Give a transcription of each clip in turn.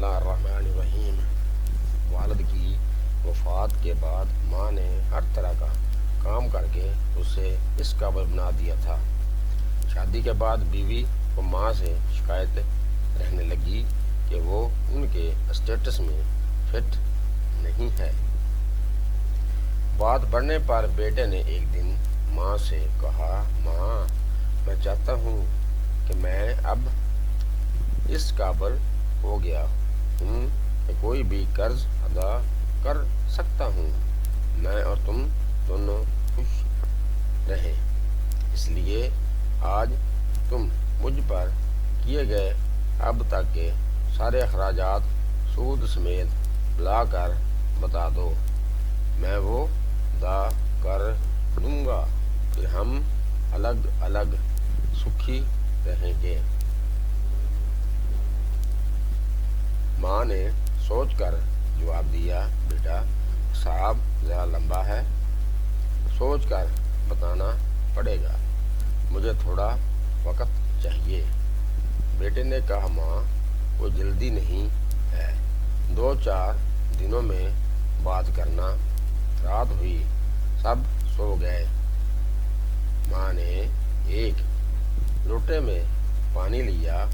اللہ الرحمن الرحیم۔ والد کی وفات کے بعد ماں نے ہر طرح کا کام کر کے اسے اس قابل بنا دیا تھا۔ شادی کے بعد بیوی کو ماں سے شکایت رہنے لگی کہ وہ ان کے اسٹیٹس میں فٹ نہیں ہے۔ بات بڑھنے پر بیٹے نے ایک دن ماں سے کہا، ماں میں چاہتا ہوں کہ میں اب اس قابل ہو گیا ہوں کہ کوئی بھی قرض ادا کر سکتا ہوں، میں اور تم دونوں خوش رہیں، اس لیے آج تم مجھ پر کیے گئے اب تک کے سارے اخراجات سود سمیت ملا کر بتا دو، میں وہ ادا کر دوں گا، پھر ہم الگ الگ سکھی رہیں گے۔ ماں نے سوچ کر جواب دیا، بیٹا حساب ذرا لمبا ہے، سوچ کر بتانا پڑے گا، مجھے تھوڑا وقت چاہیے۔ بیٹے نے کہا، ماں کوئی جلدی نہیں ہے، 2-4 دنوں میں بات کرنا۔ رات ہوئی، سب سو گئے۔ ماں نے ایک لوٹے میں پانی لیا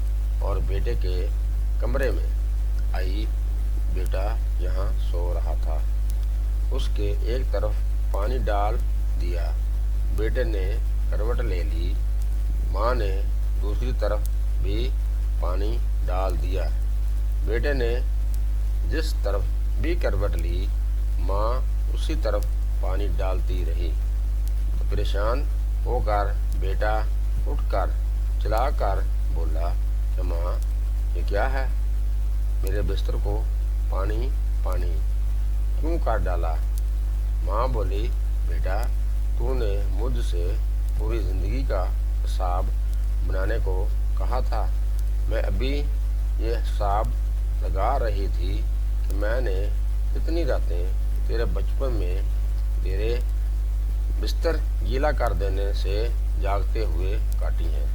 اور بیٹے کے کمرے میں آئی۔ بیٹا جہاں سو رہا تھا اس کے ایک طرف پانی ڈال دیا، بیٹے نے کروٹ لے لی، ماں نے دوسری طرف بھی پانی ڈال دیا، بیٹے نے جس طرف بھی کروٹ لی ماں اسی طرف پانی ڈالتی رہی۔ تو پریشان ہو کر بیٹا اٹھ کر چلا کر بولا کہ ماں یہ کیا ہے، میرے بستر کو پانی پانی کیوں کر ڈالا؟ ماں بولی، بیٹا تو نے مجھ سے پوری زندگی کا حساب بنانے کو کہا تھا، میں ابھی یہ حساب لگا رہی تھی کہ میں نے کتنی راتیں تیرے بچپن میں تیرے بستر گیلا کر دینے سے جاگتے ہوئے کاٹی ہیں۔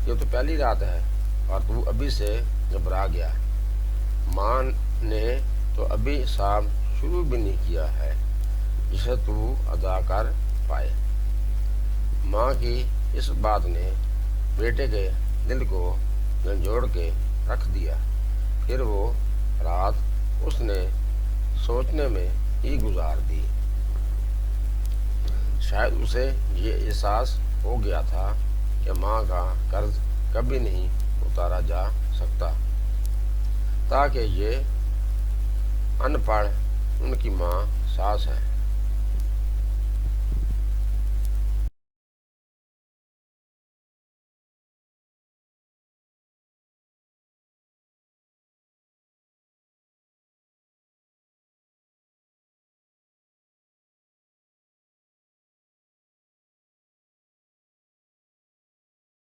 یہ تو پہلی رات ہے اور تو ابھی سے گھبرا گیا۔ ماں نے تو ابھی حساب شروع بھی نہیں کیا ہے جسے تو ادا کر پائے۔ ماں کی اس بات نے بیٹے کے دل کو جھنجھوڑ کے رکھ دیا۔ پھر وہ رات اس نے سوچنے میں ہی گزار دی۔ شاید اسے یہ احساس ہو گیا تھا کہ ماں کا قرض کبھی نہیں اتارا جا سکتا، تاکہ یہ ان پڑھ ان کی ماں ساس ہے۔